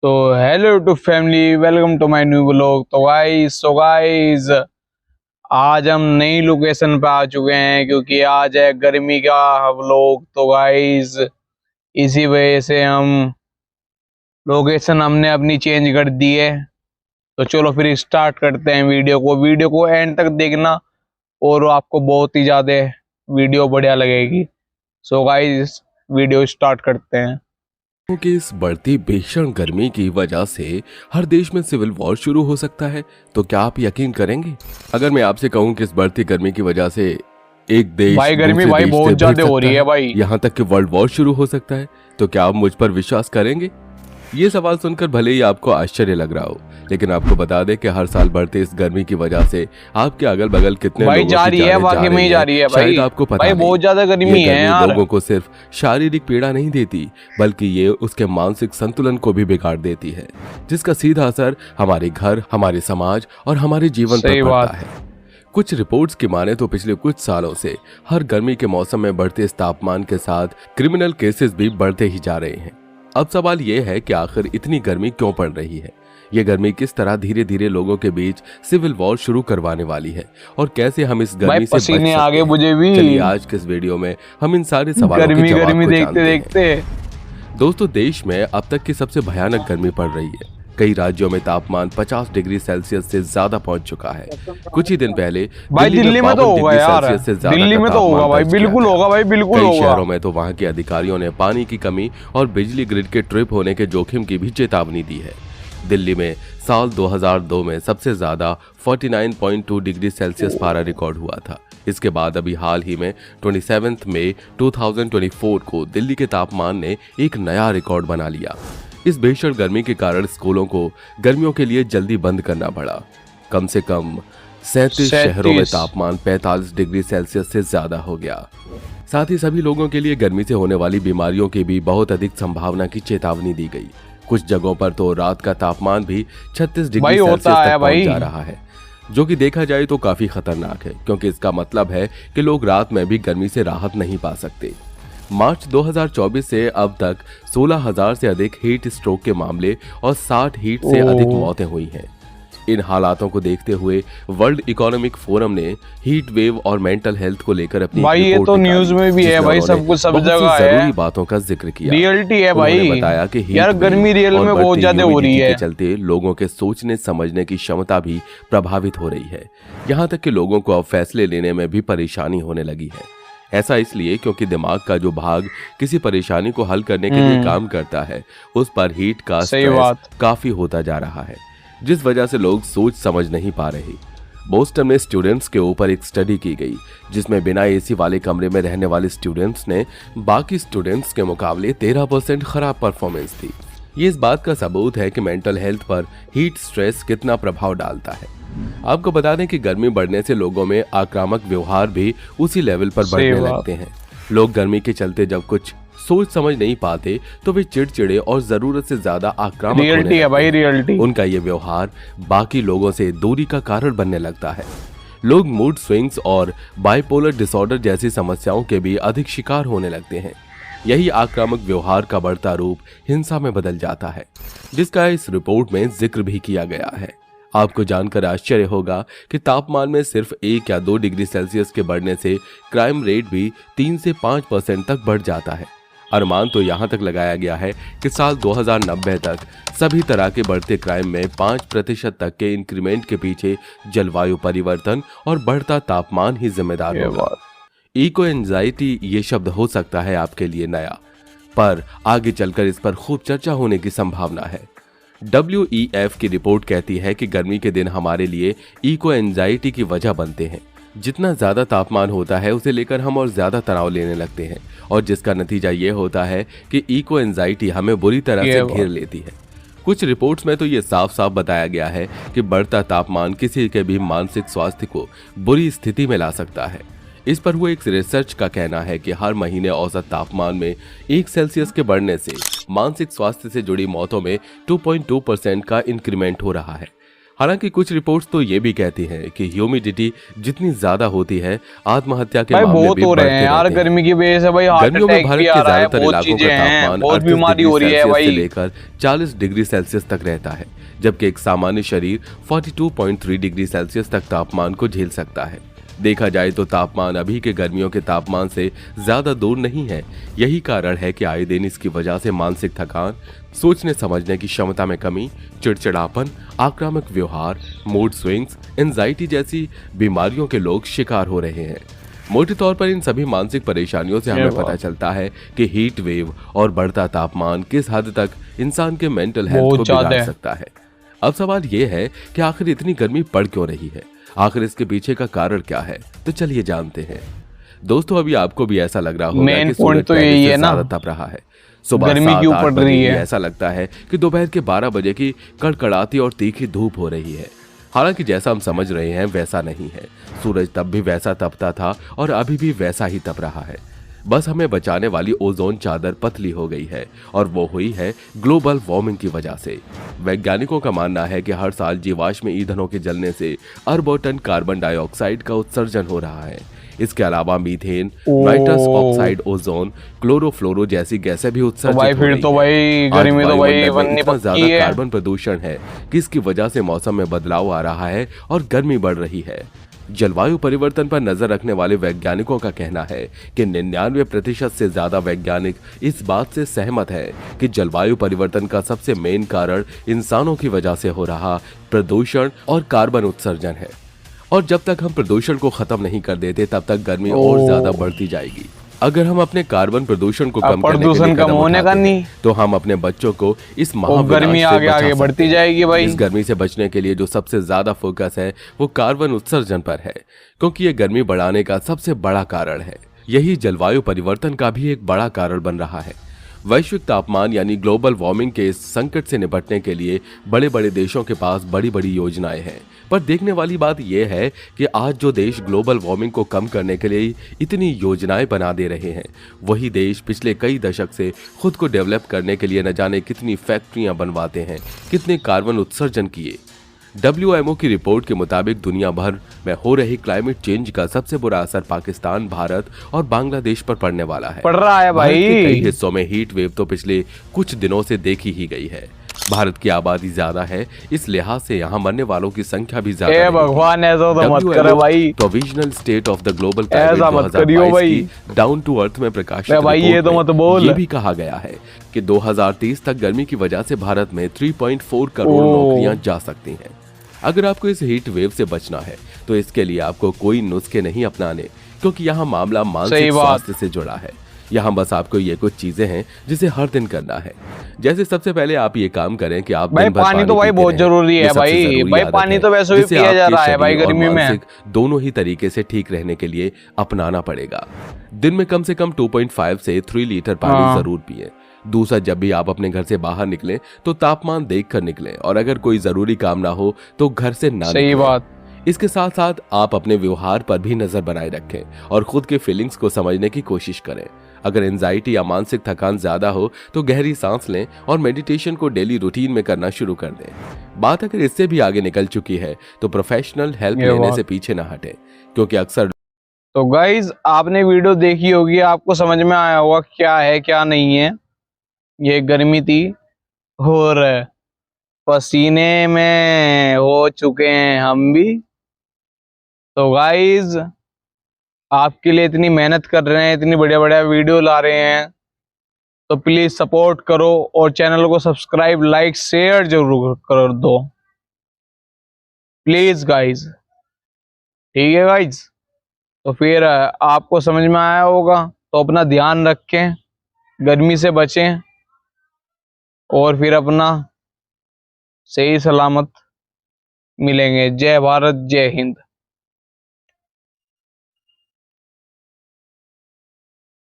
तो hello YouTube family, welcome to my new blog. तो guys आज हम नई लोकेशन पे आ चुके हैं क्योंकि आज है गर्मी का व्लॉग। तो गाइस इसी वजह से हम लोकेशन हमने अपनी चेंज कर दी है। तो चलो फिर स्टार्ट करते हैं वीडियो को एंड तक देखना और आपको बहुत ही ज्यादा वीडियो बढ़िया लगेगी। सो गाइस वीडियो स्टार्ट करते हैं। कि इस बढ़ती भीषण गर्मी की वजह से हर देश में सिविल वॉर शुरू हो सकता है। तो क्या आप यकीन करेंगे अगर मैं आपसे कहूं कि इस बढ़ती गर्मी की वजह से एक देश भाई गर्मी दूसरे भाई देश से बहुत भिड़ ज्यादा हो सकता रही है है, भाई। यहाँ तक कि वर्ल्ड वॉर शुरू हो सकता है। तो क्या आप मुझ पर विश्वास करेंगे? ये सवाल सुनकर भले ही आपको आश्चर्य लग रहा हो, लेकिन आपको बता दें कि हर साल बढ़ते इस गर्मी की वजह से आपके अगल बगल कितने भाई लोगों जा की रही है, जानें जा वाकई में ही रही जा हैं, रही है शायद भाई। आपको पता भाई नहीं। बहुत ज्यादा ये गर्मी है गर्मी यार। लोगों को सिर्फ शारीरिक पीड़ा नहीं देती, बल्कि ये उसके मानसिक संतुलन को भी बिगाड़ देती है, जिसका सीधा असर हमारे घर, हमारे समाज और हमारे जीवन पर सही पड़ता बात। है। कुछ रिपोर्ट्स की माने तो पिछले कुछ सालों से हर गर्मी के मौसम में बढ़ते इस तापमान के साथ क्रिमिनल केसेस भी बढ़ते ही जा रहे हैं। अब सवाल यह है कि आखिर इतनी गर्मी क्यों पड़ रही है? ये गर्मी किस तरह धीरे धीरे लोगों के बीच सिविल वॉर शुरू करवाने वाली है और कैसे हम इस भाई गर्मी से बच पसीने सकते आगे हैं? मुझे भी। चलिए आज के इस वीडियो में हम इन सारे सवालों के गर्मी जवाब गर्मी को देखते जानते हैं। देखते दोस्तों, देश में अब तक की सबसे भयानक गर्मी पड़ रही है। कई राज्यों में तापमान 50 डिग्री सेल्सियस से ज्यादा पहुंच चुका है। कुछ ही दिन पहले भाई दिल्ली में तो 52 होगा डिग्री यार। सेल्सियस से ज्यादा दिल्ली का में तो होगा तापमान भाई, दर्ज किया बिल्कुल गया। होगा भाई, बिल्कुल कई होगा। शहरों में तो वहां के अधिकारियों ने पानी की कमी और बिजली ग्रिड के ट्रिप होने के जोखिम की भी चेतावनी दी है। दिल्ली में साल 2002 में सबसे ज्यादा 49.2 डिग्री सेल्सियस पारा रिकॉर्ड हुआ था। इसके बाद अभी हाल ही में 27 मई 2024 को दिल्ली के तापमान ने एक नया रिकॉर्ड बना लिया। इस भीषण गर्मी के कारण स्कूलों को गर्मियों के लिए जल्दी बंद करना पड़ा। कम से कम 37 शहरों में तापमान 45 डिग्री सेल्सियस से ज्यादा हो गया। साथ ही सभी लोगों के लिए गर्मी से होने वाली बीमारियों की भी बहुत अधिक संभावना की चेतावनी दी गई। कुछ जगहों पर तो रात का तापमान भी 36 डिग्री सेल्सियस तक पहुंच जा रहा है, जो कि देखा जाए तो काफी खतरनाक है, क्योंकि इसका मतलब है कि लोग रात में भी गर्मी से राहत नहीं पा सकते। मार्च 2024 से अब तक 16,000 से अधिक हीट स्ट्रोक के मामले और 60 हीट से अधिक मौतें हुई हैं। इन हालातों को देखते हुए वर्ल्ड इकोनॉमिक फोरम ने हीट वेव और मेंटल हेल्थ को लेकर अपनी भाई ये तो न्यूज में भी है भाई, सब कुछ सब जगह है। जरूरी बातों का जिक्र किया। रियलिटी है भाई। उन्होंने बताया कि यार गर्मी रियल में बहुत ज्यादा हो रही है के चलते लोगों के सोचने समझने की क्षमता भी प्रभावित हो रही है। यहाँ तक कि लोगों को अब फैसले लेने में भी परेशानी होने लगी है। ऐसा इसलिए क्योंकि दिमाग का जो भाग किसी परेशानी को हल करने के लिए काम करता है, उस पर हीट का स्ट्रेस काफी होता जा रहा है, जिस वजह से लोग सोच समझ नहीं पा रहे। बोस्टन में स्टूडेंट्स के ऊपर एक स्टडी की गई, जिसमें बिना एसी वाले कमरे में रहने वाले स्टूडेंट्स ने बाकी स्टूडेंट्स के मुकाबले 13% खराब परफॉर्मेंस थी। ये इस बात का सबूत है कि मेंटल हेल्थ पर हीट स्ट्रेस कितना प्रभाव डालता है। आपको बता दें कि गर्मी बढ़ने से लोगों में आक्रामक व्यवहार भी उसी लेवल पर बढ़ने लगते हैं। लोग गर्मी के चलते जब कुछ सोच समझ नहीं पाते तो वे चिड़चिड़े और जरूरत से ज्यादा आक्रामक होने लगते हैं। भाई रियलिटी। उनका ये व्यवहार बाकी लोगों से दूरी का कारण बनने लगता है। लोग मूड स्विंग्स और बाइपोलर डिसऑर्डर जैसी समस्याओं के भी अधिक शिकार होने लगते हैं। यही आक्रामक व्यवहार का बढ़ता रूप हिंसा में बदल जाता है, जिसका इस रिपोर्ट में जिक्र भी किया गया है। आपको जानकर आश्चर्य होगा कि तापमान में सिर्फ 1 या 2 डिग्री सेल्सियस के बढ़ने से क्राइम रेट भी 3 से 5% तक बढ़ जाता है। अनुमान तो यहाँ तक लगाया गया है कि साल 2090 तक सभी तरह के बढ़ते क्राइम में 5% तक के इंक्रीमेंट के पीछे जलवायु परिवर्तन और बढ़ता तापमान ही जिम्मेदार होगा। इको एंजाइटी ये शब्द हो सकता है आपके लिए नया, पर आगे चलकर इस पर खूब चर्चा होने की संभावना है। WEF की रिपोर्ट कहती है कि गर्मी के दिन हमारे लिए इको एंजाइटी की वजह बनते हैं। जितना ज्यादा तापमान होता है उसे लेकर हम और ज्यादा तनाव लेने लगते हैं, और जिसका नतीजा ये होता है कि इको एंजाइटी हमें बुरी तरह से घेर लेती है। कुछ रिपोर्ट्स में तो ये साफ साफ बताया गया है कि बढ़ता तापमान किसी के भी मानसिक स्वास्थ्य को बुरी स्थिति में ला सकता है। इस पर हुए एक रिसर्च का कहना है कि हर महीने औसत तापमान में 1 सेल्सियस के बढ़ने से मानसिक स्वास्थ्य से जुड़ी मौतों में 2.2% का इंक्रीमेंट हो रहा है। हालांकि कुछ रिपोर्ट्स तो ये भी कहती हैं कि ह्यूमिडिटी जितनी ज्यादा होती है, आत्महत्या के भाई मामले बहुत भी हो रहे बढ़ते हैं यार, रहते हैं। गर्मी की वजह से भाई हार्ट गर्मियों में अटैक भारत भी के आ रहा है, ज्यादातर बहुत इलाकों चीजें का हैं, तापमान बहुत 38 बीमारी डिग्री हो रही है सेल्सियस से भाई। लेकर 40 डिग्री सेल्सियस तक रहता है, जबकि एक सामान्य शरीर 42.3 डिग्री सेल्सियस तक तापमान को झेल सकता है। देखा जाए तो तापमान अभी के गर्मियों के तापमान से ज्यादा दूर नहीं है। यही कारण है कि आए दिन इसकी वजह से मानसिक थकान, सोचने समझने की क्षमता में कमी, चिड़चिड़ापन, आक्रामक व्यवहार, मूड स्विंग्स, एंजाइटी जैसी बीमारियों के लोग शिकार हो रहे हैं। मोटे तौर पर इन सभी मानसिक परेशानियों से हमें पता चलता है कि हीट वेव और बढ़ता तापमान किस हद तक इंसान के मेंटल हेल्थ को बिगाड़ सकता है। अब सवाल ये है कि आखिर इतनी गर्मी पड़ क्यों रही है, आखिर इसके पीछे का कारण क्या है, तो चलिए जानते हैं। दोस्तों, अभी आपको भी ऐसा लग रहा होगा कि सूरज तो पहले यही से है ना, ज्यादा तप रहा है। सुबह गर्मी 7-8 क्यों पड़ बजे रही ही है। ऐसा लगता है कि दोपहर के 12 बजे की कड़कड़ाती और तीखी धूप हो रही है। हालांकि जैसा हम समझ रहे हैं वैसा नहीं है। सूरज तब भी वैसा तपता था और अभी भी वैसा ही तप रहा है। बस हमें बचाने वाली ओजोन चादर पतली हो गई है, और वो हुई है ग्लोबल वार्मिंग की वजह से। वैज्ञानिकों का मानना है कि हर साल जीवाश्म ईंधनों के जलने से अरबों टन कार्बन डाइऑक्साइड का उत्सर्जन हो रहा है। इसके अलावा methane, nitrous oxide, ozone, chlorofluoro जैसी गैसें भी उत्सर्जित हो रही तो भाई आज गर्मी तो भाई वायुमंडल में बननी इतना ज्यादा पक्की है। कार्बन प्रदूषण है कि इसकी वजह से मौसम में बदलाव आ रहा है और गर्मी बढ़ रही है। जलवायु परिवर्तन पर नजर रखने वाले वैज्ञानिकों का कहना है कि 99% से ज्यादा वैज्ञानिक इस बात से सहमत है कि जलवायु परिवर्तन का सबसे मेन कारण इंसानों की वजह से हो रहा प्रदूषण और कार्बन उत्सर्जन है। और जब तक हम प्रदूषण को खत्म नहीं कर देते तब तक गर्मी और ज्यादा बढ़ती जाएगी। अगर हम अपने कार्बन प्रदूषण को कम करने के लिए कदम उठाते हैं, तो हम अपने बच्चों को इस गर्मी आगे बढ़ती जाएगी भाई। इस गर्मी से बचने के लिए जो सबसे ज्यादा फोकस है वो कार्बन उत्सर्जन पर है, क्योंकि ये गर्मी बढ़ाने का सबसे बड़ा कारण है। यही जलवायु परिवर्तन का भी एक बड़ा कारण बन रहा है। वैश्विक तापमान यानी ग्लोबल वार्मिंग के इस संकट से निपटने के लिए बड़े बड़े देशों के पास बड़ी बड़ी योजनाएं हैं। पर देखने वाली बात यह है कि आज जो देश ग्लोबल वार्मिंग को कम करने के लिए इतनी योजनाएं बना दे रहे हैं, वही देश पिछले कई दशक से खुद को डेवलप करने के लिए न जाने कितनी फैक्ट्रियां बनवाते हैं, कितने कार्बन उत्सर्जन किए। WMO की रिपोर्ट के मुताबिक दुनिया भर में हो रही क्लाइमेट चेंज का सबसे बुरा असर पाकिस्तान, भारत और बांग्लादेश पर पड़ने वाला है। पड़ रहा है भाई। भारत के कई हिस्सों में हीट वेव तो पिछले कुछ दिनों से देखी ही गई है। भारत की आबादी ज्यादा है, इस लिहाज से यहाँ मरने वालों की संख्या भी ज्यादा है। भगवान ऐसा तो मत करे भाई। Provisional state of the global ऐसा मत करियो भाई। डाउन टू अर्थ में प्रकाशित भाई ये तो मत बोल। ये भी कहा गया है कि 2030 तक गर्मी की वजह से भारत में 3.4 करोड़ नौकरियां जा सकती हैं। अगर आपको इस हीट वेव से बचना है तो इसके लिए आपको कोई नुस्खे नहीं अपनाने, क्योंकि यहाँ मामला मानसिक स्वास्थ्य से जुड़ा है। यहाँ बस आपको ये कुछ चीजें हैं जिसे हर दिन करना है। जैसे सबसे पहले आप ये काम करें कि आप भाई पानी तो भाई बहुत जरूरी है भाई। पानी तो वैसे भी पिया जा रहा है भाई गर्मी में। दोनों ही तरीके से ठीक रहने के लिए अपनाना पड़ेगा। दिन में कम से कम 2.5 से 3 लीटर पानी जरूर पिए। दूसरा, जब भी आप अपने घर से बाहर निकलें तो तापमान देखकर निकलें, और अगर कोई जरूरी काम ना हो तो घर से ना सही निकलें। बात। इसके साथ साथ आप अपने व्यवहार पर भी नजर बनाए रखें और खुद के फीलिंग्स को समझने की कोशिश करें। अगर एंजाइटी या मानसिक थकान ज्यादा हो तो गहरी सांस लें और मेडिटेशन को डेली रूटीन में करना शुरू कर दें। बात अगर इससे भी आगे निकल चुकी है तो प्रोफेशनल हेल्प लेने से पीछे ना हटें, क्योंकि अक्सर। तो गाइज आपने वीडियो देखी होगी, आपको समझ में आया होगा क्या है क्या नहीं है। ये गर्मी थी और पसीने में हो चुके हैं हम भी। तो गाइज आपके लिए इतनी मेहनत कर रहे हैं, इतनी बढ़िया बढ़िया वीडियो ला रहे हैं, तो प्लीज सपोर्ट करो और चैनल को सब्सक्राइब, लाइक, शेयर जरूर कर दो प्लीज गाइज। ठीक है गाइज, तो फिर आपको समझ में आया होगा। तो अपना ध्यान रखें, गर्मी से बचें और फिर अपना सही सलामत मिलेंगे। जय भारत, जय हिंद।